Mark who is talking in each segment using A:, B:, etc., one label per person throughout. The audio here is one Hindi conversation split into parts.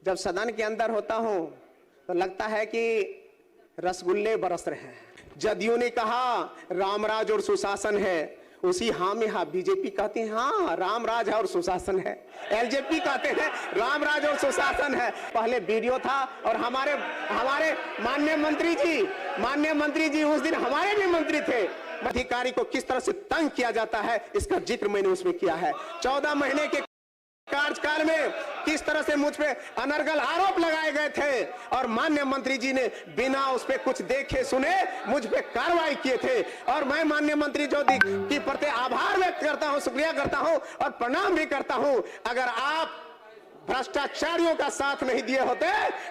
A: जब सदन के अंदर होता हूं तो लगता है कि रसगुल्ले बरस रहे हैं। जदयू ने कहा रामराज और सुशासन है, उसी हाँ में हाँ बीजेपी कहती है हाँ रामराज है और सुशासन है। एलजेपी कहते हैं रामराज और सुशासन है। पहले वीडियो था और हमारे माननीय मंत्री जी उस दिन हमारे भी मंत्री थे। अधिकारी को किस तरह से तंग किया जाता है इसका जिक्र मैंने उसमें किया है। 14 महीने के कार्यकाल में किस तरह से मुझ पे अनर्गल आरोप लगाए गए थे और माननीय मंत्री जी ने बिना उस पे कुछ देखे सुने मुझ पे कार्रवाई किए थे। और मैं माननीय मंत्री ज्योति की प्रति आभार व्यक्त करता हूं, शुक्रिया करता हूं और प्रणाम भी करता हूं। अगर आप भ्रष्टाचारियों का साथ नहीं दिए होते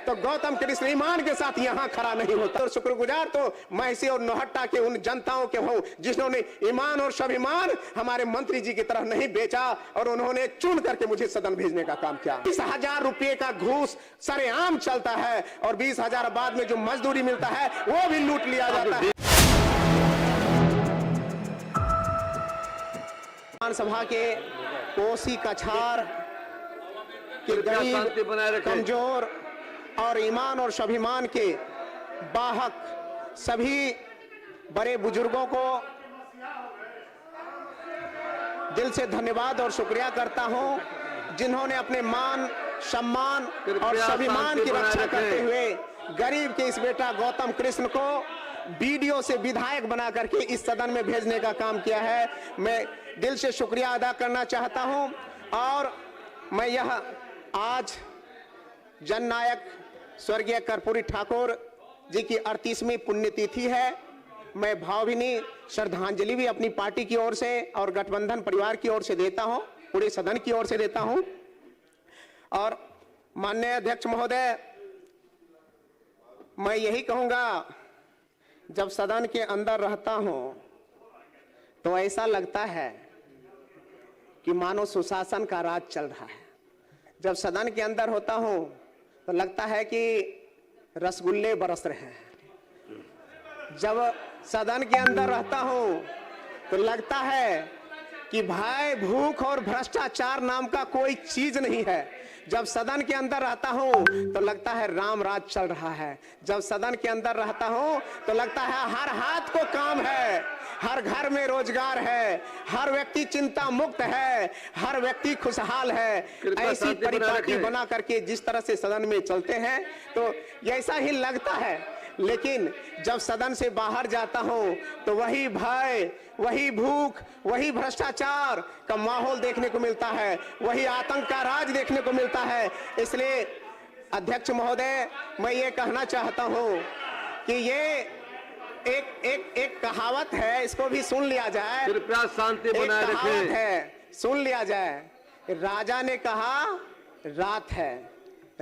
A: तो गौतम कृष्ण ईमान के साथ यहां खड़ा नहीं होता। और शुक्रगुजार तो मैं इसी और नौहट्टा के उन जनताओं के हूं जिन्होंने ईमान और स्वाभिमान हमारे मंत्री जी की तरफ नहीं बेचा और उन्होंने चुन करके मुझे सदन भेजने का काम किया। 20,000 रुपए का घूस सरेआम चलता है और 20,000 बाद में जो मजदूरी मिलता है वो भी लूट लिया जाता है। विधानसभा के कोसी कछार कि गरीब, कमजोर और ईमान और स्वाभिमान के बाहक सभी बड़े बुजुर्गों को दिल से धन्यवाद और शुक्रिया करता हूं जिन्होंने अपने मान, सम्मान और स्वाभिमान की रक्षा करते हुए गरीब के इस बेटा गौतम कृष्ण को वीडियो से विधायक बना करके इस सदन में भेजने का काम किया है। मैं दिल से शुक्रिया अदा करना चाहता हूं। और मैं यह आज जननायक स्वर्गीय कर्पूरी ठाकुर जी की 38वीं पुण्यतिथि है। मैं भावभीनी श्रद्धांजलि भी अपनी पार्टी की ओर से और गठबंधन परिवार की ओर से देता हूं, पूरे सदन की ओर से देता हूं। और माननीय अध्यक्ष महोदय, मैं यही कहूंगा, जब सदन के अंदर रहता हूं तो ऐसा लगता है कि मानो सुशासन का राज चल रहा है। जब सदन के अंदर होता हूं तो लगता है कि रसगुल्ले बरस रहे हैं। जब सदन के अंदर रहता हूं तो लगता है कि भाई भूख और भ्रष्टाचार नाम का कोई चीज नहीं है। जब सदन के अंदर रहता हूं तो लगता है राम राज चल रहा है। जब सदन के अंदर रहता हूं तो लगता है हर हाथ को काम है, हर घर में रोजगार है, हर व्यक्ति चिंता मुक्त है, हर व्यक्ति खुशहाल है। ऐसी परिपाटी बना करके जिस तरह से सदन में चलते हैं तो ऐसा ही लगता है। लेकिन जब सदन से बाहर जाता हूं तो वही भय, वही भूख, वही भ्रष्टाचार का माहौल देखने को मिलता है, वही आतंक का राज देखने को मिलता है। इसलिए अध्यक्ष महोदय, मैं ये कहना चाहता हूं कि ये एक कहावत है, इसको भी सुन लिया जाए।
B: कृपया शांति बनाए रखें।
A: है, सुन लिया जाए। राजा ने कहा रात है,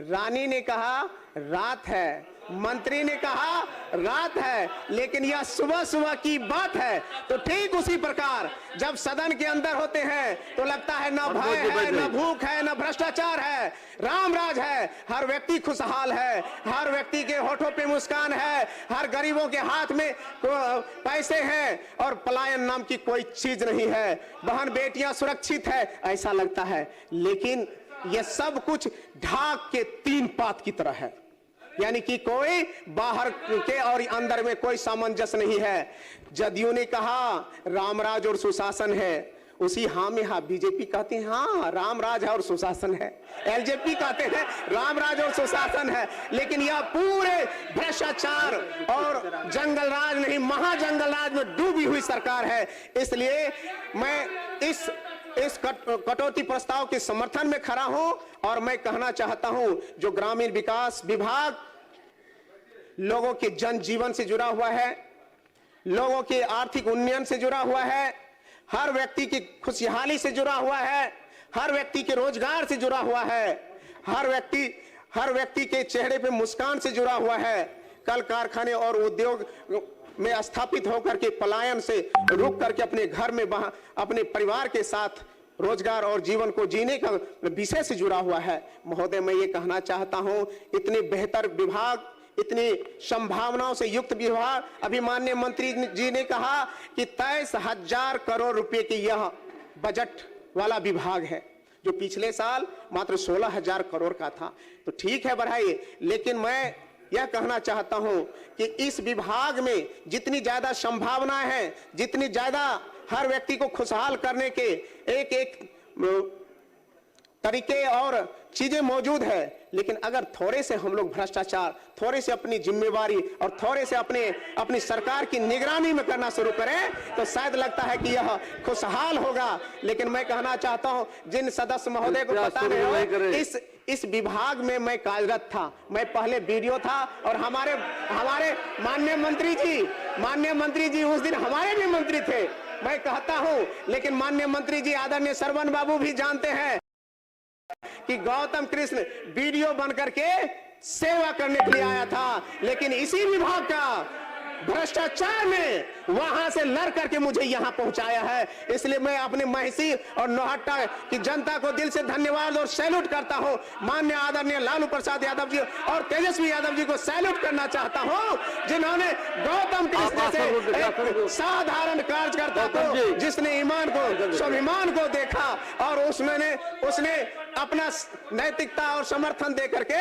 A: रानी ने कहा रात है, मंत्री ने कहा रात है, लेकिन यह सुबह सुबह की बात है। तो ठीक उसी प्रकार जब सदन के अंदर होते हैं तो लगता है न भय है, न भूख है, न भ्रष्टाचार है, रामराज है। हर व्यक्ति खुशहाल है, हर व्यक्ति के होठों पे मुस्कान है, हर गरीबों के हाथ में पैसे हैं और पलायन नाम की कोई चीज नहीं है। बहन बेटियां सुरक्षित है ऐसा लगता है। लेकिन यह सब कुछ ढाक के 3 पात की तरह है, यानी कि कोई बाहर के और अंदर में कोई सामंजस्य नहीं है। जदयू ने कहा रामराज और सुशासन है, उसी हाँ में हाँ बीजेपी कहती है हाँ रामराज है और सुशासन है। एलजेपी कहते हैं रामराज और सुशासन है। लेकिन यह पूरे भ्रष्टाचार और जंगल राज नहीं, महाजंगल राज में डूबी हुई सरकार है। इसलिए मैं इस कटौती प्रस्ताव के समर्थन में खड़ा हूं और मैं कहना चाहता हूं जो ग्रामीण विकास विभाग लोगों के जनजीवन से जुड़ा हुआ है, लोगों के आर्थिक उन्नयन से जुड़ा हुआ है, हर व्यक्ति की खुशहाली से जुड़ा हुआ है, हर व्यक्ति के रोजगार से जुड़ा हुआ है, हर व्यक्ति के चेहरे पे मुस्कान से जुड़ा हुआ है। कल कारखाने और उद्योग में स्थापित होकर के पलायन से रुक करके अपने घर में अपने परिवार के साथ रोजगार और जीवन को जीने का विषय से जुड़ा हुआ है। महोदय, मैं ये कहना चाहता हूं, इतने बेहतर विभाग, इतनी संभावनाओं से युक्त विभाग, अभी माननीय मंत्री जी ने कहा कि 23,000 करोड़ रुपए की यह बजट वाला विभाग है। जो पिछले साल मात्र 16,000 करोड़ का था। तो ठीक है, बढ़ाइए, लेकिन मैं यह कहना चाहता हूं कि इस विभाग में जितनी ज्यादा संभावनाएं हैं, जितनी ज्यादा हर व्यक्ति को खुशहाल करने के एक एक तरीके और चीजें मौजूद है, लेकिन अगर थोड़े से हम लोग भ्रष्टाचार, थोड़े से अपनी जिम्मेवारी और थोड़े से अपनी सरकार की निगरानी में करना शुरू करें तो शायद लगता है कि यह खुशहाल होगा। लेकिन मैं कहना चाहता हूं, जिन सदस्य महोदय को पता नहीं हो, इस विभाग में मैं कार्यरत था, मैं पहले बीडीओ था, और हमारे माननीय मंत्री जी उस दिन हमारे भी मंत्री थे, मैं कहता हूं। लेकिन माननीय मंत्री जी आदरणीय श्रवण बाबू भी जानते हैं कि गौतम कृष्ण बीडीओ बनकर के सेवा करने के लिए आया था, लेकिन इसी विभाग का भ्रष्टाचार में वहां से लड़ करके मुझे यहां पहुंचाया है। इसलिए मैं अपने महिषी और नौहट्टा की जनता को दिल से धन्यवाद और सैल्यूट करता हूं। माननीय आदरणीय लालू प्रसाद यादव जी और तेजस्वी यादव जी को सैल्यूट करना चाहता हूं, जिन्होंने गौतम कृष्ण जैसे साधारण कार्यकर्ता को, जिसने ईमान को, स्वाभिमान को देखा और उसने अपना नैतिकता और समर्थन दे करके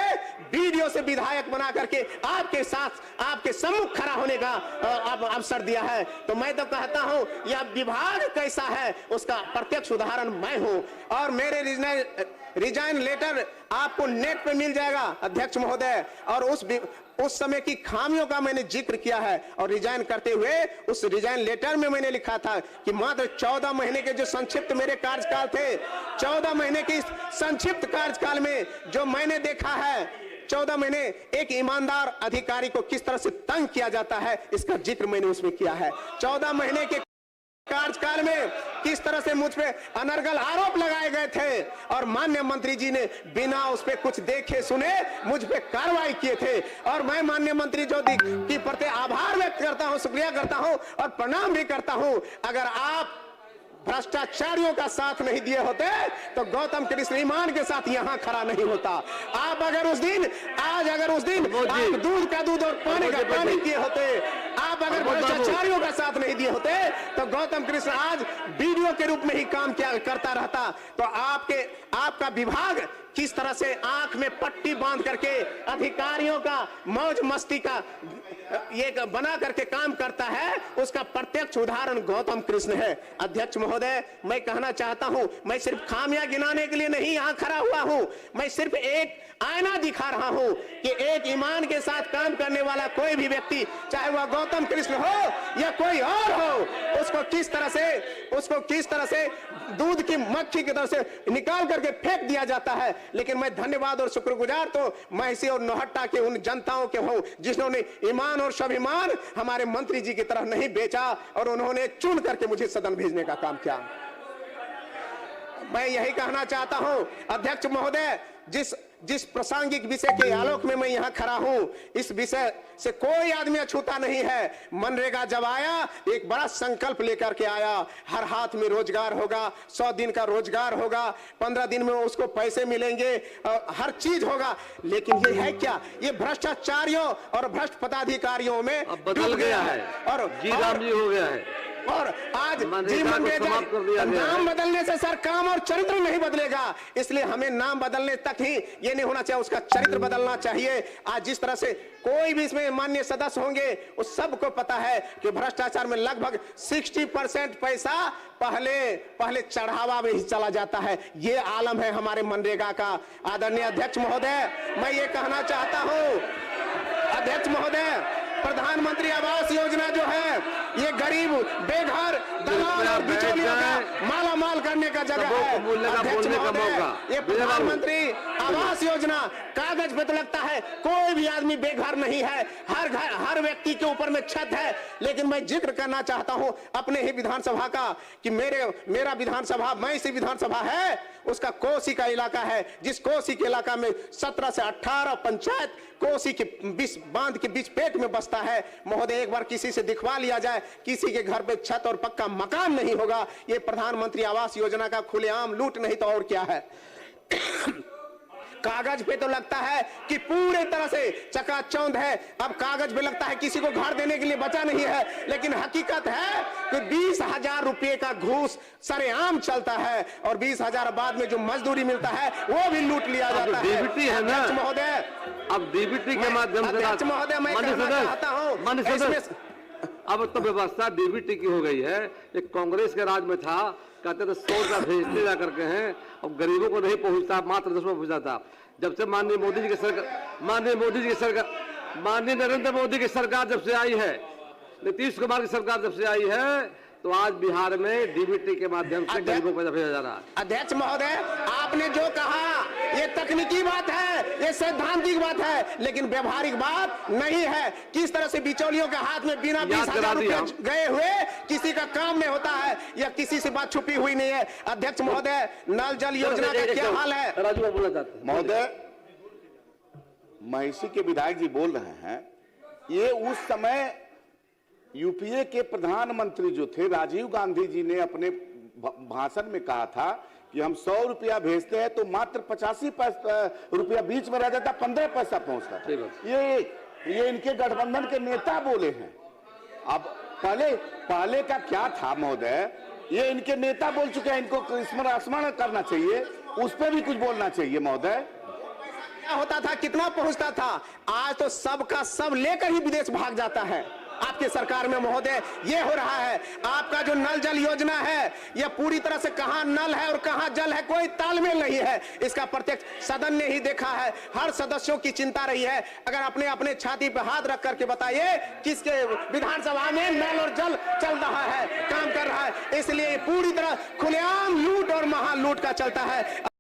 A: बीडीओ से विधायक बना करके आपके साथ, आपके सम्मुख खड़ा होने का अवसर दिया है। तो मैं तो कहता हूं, यह विभाग कैसा है उसका प्रत्यक्ष उदाहरण मैं हूं। और मेरे रिजाइन लेटर आपको नेट पे मिल जाएगा अध्यक्ष महोदय, और उस समय की खामियों का मैंने जिक्र किया है। और रिजाइन करते हुए उस रिजाइन लेटर में मैंने लिखा था कि मात्र 14 महीने के जो संक्षिप्त मेरे कार्यकाल थे, 14 महीने के संक्षिप्त कार्यकाल में जो मैंने देखा है, 14 महीने एक ईमानदार अधिकारी को किस तरह से तंग किया जाता है, इसका जिक्र मैंने उसमें किया है। 14 महीने के कार्यकाल में किस तरह से मुझ पे अनर्गल आरोप लगाए गए थे और माननीय मंत्री जी ने बिना उस पे कुछ देखे सुने मुझ पे कार्रवाई किए थे। और मैं माननीय मंत्री जी की प्रति आभार व्यक्त करता हूं, शुक्रिया करता हूं और प्रणाम भी करता हूं। अगर आप भ्रष्टाचारियों का साथ नहीं दिए होते तो गौतम कृष्ण ईमान के साथ यहां खड़ा नहीं होता। आप अगर उस दिन आप दूध का दूध और पानी का पानी किए होते, आप अगर भ्रष्टाचारियों का साथ नहीं दिए होते तो गौतम कृष्ण आज बीडीओ के रूप में ही काम किया करता रहता। तो आपका विभाग किस तरह से आंख में पट्टी बांध करके अधिकारियों का मौज मस्ती का ये बना करके काम करता है, उसका प्रत्यक्ष उदाहरण गौतम कृष्ण है। अध्यक्ष महोदय, मैं कहना चाहता हूं, मैं सिर्फ खामियां गिनाने के लिए नहीं यहां खड़ा हुआ हूं, मैं सिर्फ एक आईना दिखा रहा हूं कि एक ईमान के साथ काम करने वाला कोई भी व्यक्ति, चाहे वह गौतम कृष्ण हो या कोई और हो, उसको किस तरह से दूध की मक्खी की तरह से निकाल करके फेंक दिया जाता है। लेकिन मैं धन्यवाद और शुक्रगुजार तो महिषी और नौहट्टा के उन जनताओं के हूं जिन्होंने ईमान और स्वाभिमान हमारे मंत्री जी की तरह नहीं बेचा और उन्होंने चुन करके मुझे सदन भेजने का काम किया। मैं यही कहना चाहता हूं अध्यक्ष महोदय, जिस प्रासंगिक विषय के आलोक में मैं यहां खड़ा हूं, इस विषय से कोई आदमी अछूता नहीं है। मनरेगा जब आया, एक बड़ा संकल्प लेकर के आया, हर हाथ में रोजगार होगा, 100 दिन का रोजगार होगा, 15 दिन में उसको पैसे मिलेंगे, हर चीज होगा। लेकिन ये है क्या? ये भ्रष्टाचारियों और भ्रष्ट पदाधिकारियों में
B: बदल गया है और जी हो गया है।
A: और आज जीवन में नाम बदलने से सर काम और चरित्र नहीं बदलेगा, इसलिए हमें नाम बदलने तक ही ये नहीं होना चाहिए, उसका चरित्र बदलना चाहिए। आज जिस तरह से कोई भी इसमें माननीय सदस्य होंगे, उस सबको पता है कि भ्रष्टाचार में लगभग 60% पैसा पहले चढ़ावा में ही चला जाता है। ये आलम है हमारे मनरेगा का। आदरणीय अध्यक्ष महोदय, मैं ये कहना चाहता हूं अध्यक्ष महोदय, प्रधानमंत्री आवास योजना जो है ये गरीब बेघर दलाल और बिचौलियों का माला माल करने का जगह है। अध्यक्ष महोदय, ये प्रधानमंत्री आवास योजना कागज पे तो लगता है, कोई भी आदमी बेघर नहीं है, हर व्यक्ति के ऊपर में छत है। लेकिन मैं जिक्र करना चाहता हूं अपने ही विधानसभा का कि मेरा विधानसभा, मैं इसी विधानसभा है, उसका कोसी का इलाका है, जिस कोसी के इलाका में 17 से 18 पंचायत कोसी के बांध के बीच पेट में बसता है। महोदय, एक बार किसी से दिखवा लिया जाए, किसी के घर पे छत और पक्का मकान नहीं होगा। ये प्रधानमंत्री आवास योजना का खुलेआम लूट नहीं तो और क्या है। कागज पे तो लगता है कि पूरे तरह से चकाचौंध है, अब कागज पे लगता है किसी को घर देने के लिए बचा नहीं है, लेकिन हकीकत है कि 20,000 रुपए का घूस सरेआम चलता है और 20,000 बाद में जो मजदूरी मिलता है वो भी लूट लिया जाता है।
B: डीबीटी है ना
A: महोदय,
B: अब डीबीटी के माध्यम से
A: महोदय मैं कहना चाहता हूं,
B: अब तो व्यवस्था डीबीटी की हो गई है। एक कांग्रेस के राज में था, कहते थे 100 रुपया भेजते जा करके हैं और गरीबों को नहीं पहुंचता, मात्र 10 रुपया पहुंचता था। जब से माननीय मोदी जी की सरकार, माननीय नरेंद्र मोदी की सरकार जब से आई है, नीतीश कुमार की सरकार जब से आई है, तो आज बिहार में डीबीटी के माध्यम से गरीबों को भेजा जा रहा है।
A: अध्यक्ष महोदय, आपने जो कहा ये तकनीकी बात है, ये सैद्धांतिक बात है, लेकिन व्यवहारिक बात नहीं है। किस तरह से बिचौलियों के हाथ में बिना 20,000 रुपए गए हुए किसी का काम में होता है, या किसी से बात छुपी हुई नहीं है। अध्यक्ष महोदय, नल जल योजना का क्या हाल है?
B: राजू बोलना चाहते हैं।
C: महोदय, महिषी के विधायक जी बोल रहे हैं, ये उस समय यूपीए के प्रधानमंत्री जो थे राजीव गांधी जी ने अपने भाषण में कहा था कि हम 100 रुपया भेजते हैं तो मात्र 85 रुपया बीच में रह जाता, 15 पैसा पहुंचता। ये इनके गठबंधन के नेता बोले हैं। अब पहले का क्या था महोदय, ये इनके नेता बोल चुके हैं, इनको स्मरण करना चाहिए, उस पर भी कुछ बोलना चाहिए महोदय।
A: क्या होता था, कितना पहुंचता था? आज तो सबका सब लेकर ही विदेश भाग जाता है आपके सरकार में महोदय। ये हो रहा है। आपका जो नल जल योजना है, यह पूरी तरह से कहां नल है और कहां जल है कोई तालमेल नहीं है। इसका प्रत्यक्ष सदन ने ही देखा है। हर सदस्यों की चिंता रही है, अगर अपने अपने छाती पर हाथ रख करके बताइए किसके विधानसभा में नल और जल चल रहा है, काम कर रहा है। इसलिए पूरी तरह खुलेआम लूट और महालूट का चलता है।